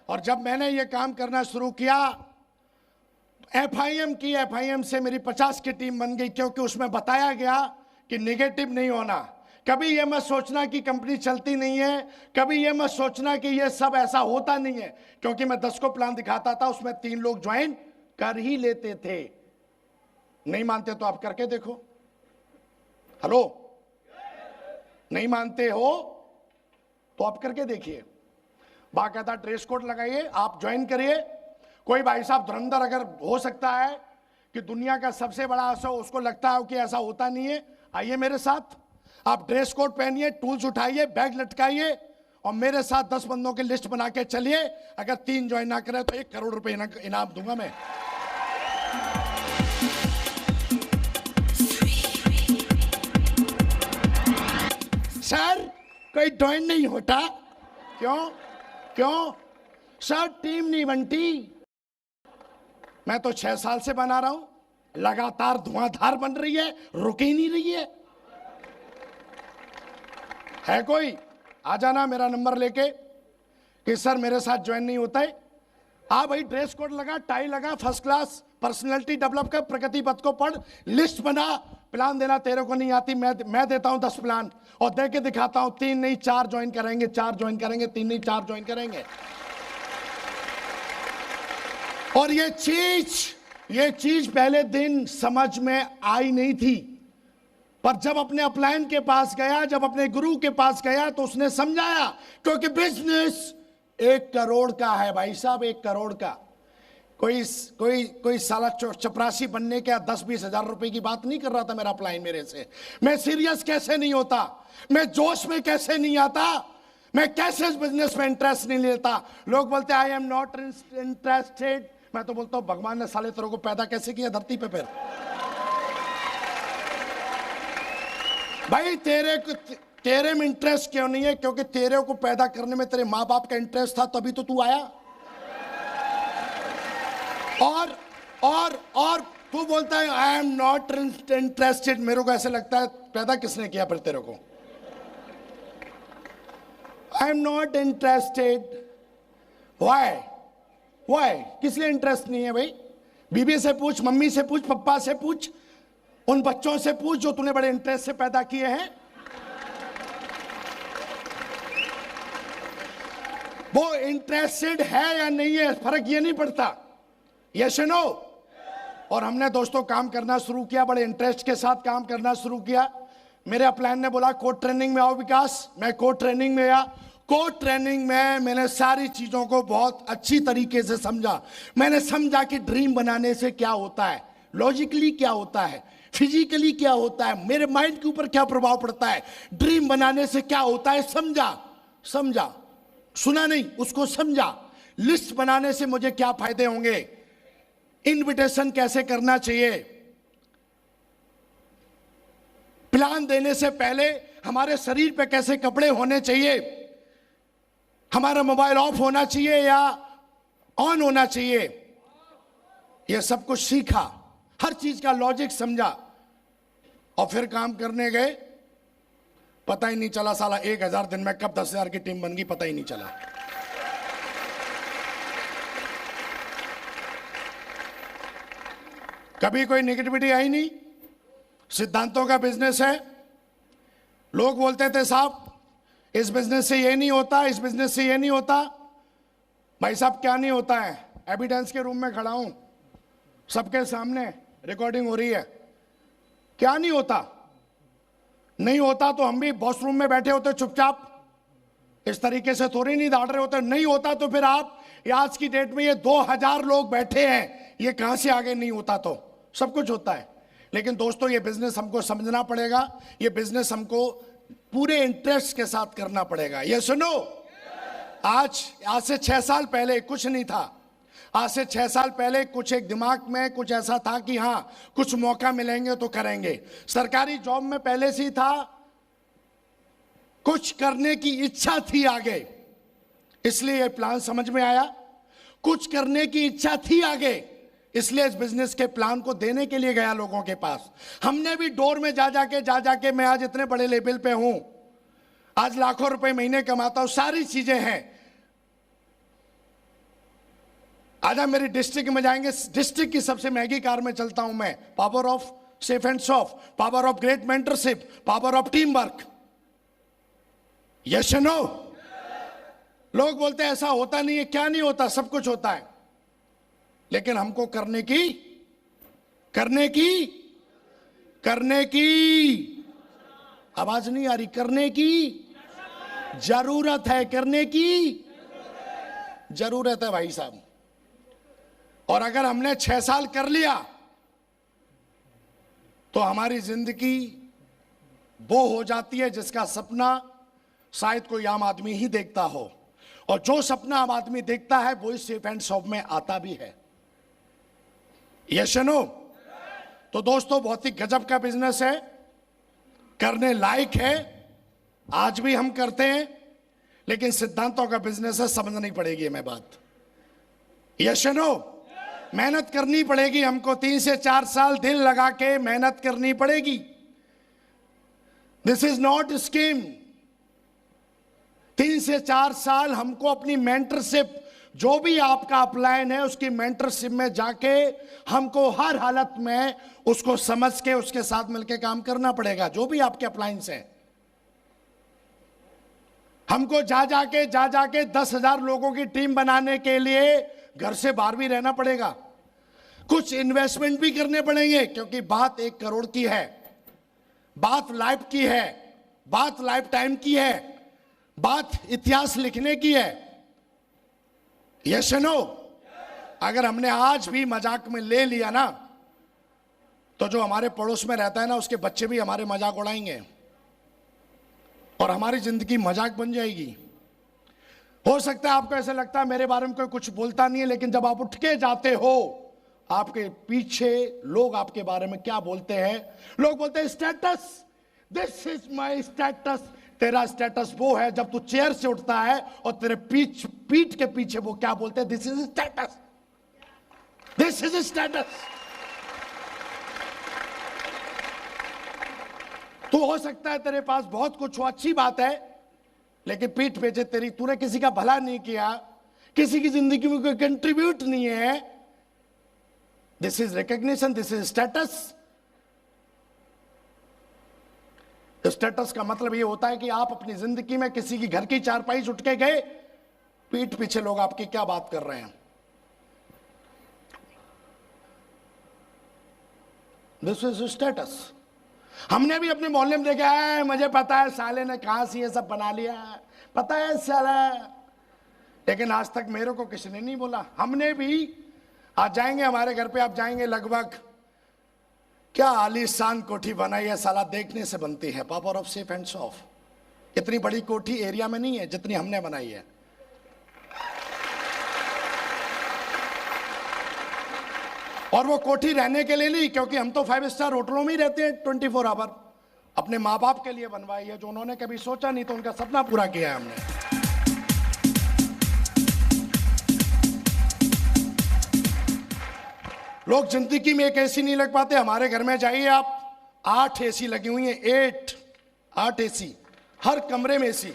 और जब मैंने ये काम करना शुरू किया, एफआईएम की, एफआईएम से मेरी 50 की टीम बन गई, क्योंकि उसमें बताया गया कि निगेटिव नहीं होना। कभी ये मत सोचना कि कंपनी चलती नहीं है, कभी ये मत सोचना कि ये सब ऐसा होता नहीं है, क्योंकि मैं 10 को प्लान दिखाता था, उसमें 3 लोग ज्वाइन कर ही लेते थे। नहीं मानते तो आप करके देखो। हेलो, नहीं मानते हो तो आप करके देखिए। बाकायदा ड्रेस कोड लगाइए, आप ज्वाइन करिए। कोई भाई साहब धुरंधर अगर हो सकता है कि दुनिया का सबसे बड़ा ऐसा, उसको लगता है कि ऐसा होता नहीं है, आइए मेरे साथ। आप ड्रेस कोड पहनिए, टूल्स उठाइए, बैग लटकाइए और मेरे साथ 10 बंदों की लिस्ट बना के चलिए। अगर 3 ज्वाइन ना करें तो 1 करोड़ रुपए इनाम दूंगा मैं। सर कोई ज्वाइन नहीं होता, क्यों क्यों सर? टीम नहीं बनती। मैं तो 6 साल से बना रहा हूं, लगातार धुआंधार बन रही है, रुक ही नहीं रही है कोई? आ जाना मेरा नंबर लेके कि सर मेरे साथ ज्वाइन नहीं होता है। हाँ भाई, ड्रेस कोड लगा, टाई लगा, फर्स्ट क्लास, पर्सनैलिटी डेवलप कर, प्रगति पथ को पढ़, लिस्ट बना। प्लान देना तेरे को नहीं आती, मैं देता हूं 10 प्लान और दे के दिखाता हूं। 3 नहीं 4 ज्वाइन करेंगे, 4 ज्वाइन करेंगे, 3 नहीं 4 ज्वाइन करेंगे। और ये चीज पहले दिन समझ में आई नहीं थी, पर जब अपने अपलाइन के पास गया, जब अपने गुरु के पास गया तो उसने समझाया, क्योंकि बिजनेस 1 करोड़ का है भाई साहब, 1 करोड़ का। कोई साला चपरासी बनने के 10-20 हजार रुपए की बात नहीं कर रहा था मेरा अपलाइन मेरे से। मैं सीरियस कैसे नहीं होता, मैं जोश में कैसे नहीं आता, मैं कैसे इस बिजनेस में इंटरेस्ट नहीं लेता। लोग बोलते आई एम नॉट इंटरेस्टेड, मैं तो बोलता हूं भगवान ने साले तेरे को पैदा कैसे किया धरती पे? फिर भाई तेरे में इंटरेस्ट क्यों नहीं है? क्योंकि तेरे को पैदा करने में तेरे माँ बाप का इंटरेस्ट था, तभी तो तू आया। और तू बोलता है आई एम नॉट इंटरेस्टेड। मेरे को ऐसे लगता है पैदा किसने किया फिर तेरे को? I am not interested. Why किस लिए इंटरेस्ट नहीं है भाई? बीबी से पूछ, मम्मी से पूछ, पप्पा से पूछ, उन बच्चों से पूछ जो तूने बड़े इंटरेस्ट से पैदा किए हैं। वो इंटरेस्टेड है या नहीं है, फर्क ये नहीं पड़ता। Yes no. और हमने दोस्तों काम करना शुरू किया, बड़े इंटरेस्ट के साथ काम करना शुरू किया। मेरे अपलाइन ने बोला कोड ट्रेनिंग में आओ विकास। मैं कोड ट्रेनिंग में आया। कोड ट्रेनिंग में मैंने सारी चीजों को बहुत अच्छी तरीके से समझा। मैंने समझा कि ड्रीम बनाने से क्या होता है, लॉजिकली क्या होता है, फिजिकली क्या होता है, मेरे माइंड के ऊपर क्या प्रभाव पड़ता है, ड्रीम बनाने से क्या होता है। समझा, सुना नहीं, उसको समझा। लिस्ट बनाने से मुझे क्या फायदे होंगे, इनविटेशन कैसे करना चाहिए, प्लान देने से पहले हमारे शरीर पे कैसे कपड़े होने चाहिए, हमारा मोबाइल ऑफ होना चाहिए या ऑन होना चाहिए, यह सब कुछ सीखा, हर चीज का लॉजिक समझा। और फिर काम करने गए, पता ही नहीं चला साला 1000 दिन में कब 10,000 की टीम बन गई, पता ही नहीं चला। कभी कोई नेगेटिविटी आई नहीं। सिद्धांतों का बिजनेस है। लोग बोलते थे साहब इस बिजनेस से ये नहीं होता, इस बिजनेस से ये नहीं होता। भाई साहब क्या नहीं होता है? एविडेंस के रूम में खड़ा हूं, सबके सामने रिकॉर्डिंग हो रही है। क्या नहीं होता? नहीं होता तो हम भी वॉशरूम में बैठे होते चुपचाप, इस तरीके से थोड़ी नहीं दाड़ रहे होते। नहीं होता तो फिर आप आज की डेट में ये 2000 लोग बैठे हैं, ये कहां से आगे? नहीं होता तो सब कुछ होता है। लेकिन दोस्तों ये बिजनेस हमको समझना पड़ेगा, ये बिजनेस हमको पूरे इंटरेस्ट के साथ करना पड़ेगा। ये सुनो, आज से 6 साल पहले कुछ नहीं था। आज से 6 साल पहले कुछ एक दिमाग में कुछ ऐसा था कि हाँ कुछ मौका मिलेंगे तो करेंगे। सरकारी जॉब में पहले से ही था, कुछ करने की इच्छा थी आगे, इसलिए ये प्लान समझ में आया। कुछ करने की इच्छा थी आगे, इसलिए इस बिजनेस के प्लान को देने के लिए गया लोगों के पास। हमने भी डोर में जा जाके मैं आज इतने बड़े लेवल पे हूं, आज लाखों रुपए महीने कमाता हूं, सारी चीजें हैं। आज आप मेरी डिस्ट्रिक्ट में जाएंगे, डिस्ट्रिक्ट की सबसे महंगी कार में चलता हूं मैं। Power of safe and soft, power of great mentorship, power of team work. Yes no? लोग बोलते हैं ऐसा होता नहीं है। क्या नहीं होता? सब कुछ होता है, लेकिन हमको करने की आवाज नहीं आ रही। करने की जरूरत है, करने की जरूरत है भाई साहब। और अगर हमने 6 साल कर लिया तो हमारी जिंदगी वो हो जाती है जिसका सपना शायद कोई आम आदमी ही देखता हो, और जो सपना आम आदमी देखता है वो इस सेफ एंड सॉफ्ट में आता भी है। Yes no? तो दोस्तों, बहुत ही गजब का बिजनेस है, करने लायक है। आज भी हम करते हैं, लेकिन सिद्धांतों का बिजनेस है, समझनी पड़ेगी हमें बात। Yes no? मेहनत करनी पड़ेगी हमको, 3 से 4 साल दिल लगा के मेहनत करनी पड़ेगी। This is not scheme. 3 से 4 साल हमको अपनी मेंटरशिप, जो भी आपका अपलाइन है उसकी मेंटरशिप में जाके हमको हर हालत में उसको समझ के उसके साथ मिलकर काम करना पड़ेगा। जो भी आपके अपलाइंस है, हमको जा जाके 10,000 लोगों की टीम बनाने के लिए घर से बाहर भी रहना पड़ेगा, कुछ इन्वेस्टमेंट भी करने पड़ेंगे, क्योंकि बात 1 करोड़ की है, बात लाइफ की है, बात लाइफ टाइम की है, बात इतिहास लिखने की है। Yes no? अगर हमने आज भी मजाक में ले लिया ना, तो जो हमारे पड़ोस में रहता है ना, उसके बच्चे भी हमारे मजाक उड़ाएंगे और हमारी जिंदगी मजाक बन जाएगी। हो सकता है आपको ऐसा लगता है मेरे बारे में कोई कुछ बोलता नहीं है, लेकिन जब आप उठ के जाते हो, आपके पीछे लोग आपके बारे में क्या बोलते हैं? लोग बोलते हैं status, this is my status. तेरा स्टेटस वो है जब तू चेयर से उठता है और तेरे पीठ के पीछे वो क्या बोलते हैं? This is status, this is status. तो हो सकता है तेरे पास बहुत कुछ हो, अच्छी बात है, लेकिन पीठ पीछे तेरी, तूने किसी का भला नहीं किया, किसी की जिंदगी में कोई कंट्रीब्यूट नहीं है। This is recognition, this is status. Status का मतलब ये होता है कि आप अपनी जिंदगी में किसी की घर की चारपाई उठ के गए, पीठ पीछे लोग आपकी क्या बात कर रहे हैं। This is status. हमने भी अपने मोहल्ले में देखा है, मुझे पता है साले ने कहां से ये सब बना लिया है, पता है साला, लेकिन आज तक मेरे को किसी ने नहीं बोला। हमने भी, आज जाएंगे हमारे घर पे, आप जाएंगे, लगभग क्या आलीशान कोठी बनाई है साला, देखने से बनती है। Power of safe and soft. इतनी बड़ी कोठी एरिया में नहीं है जितनी हमने बनाई है। और वो कोठी रहने के लिए नहीं, क्योंकि हम तो 5 स्टार होटलों में ही रहते हैं 24 आवर। अपने माँ बाप के लिए बनवाई है, जो उन्होंने कभी सोचा नहीं, तो उनका सपना पूरा किया है हमने। लोग जिंदगी में एक एसी नहीं लग पाते। हमारे घर में जाइए आप, 8 एसी लगी हुई हैं, 8 एसी, हर कमरे में एसी।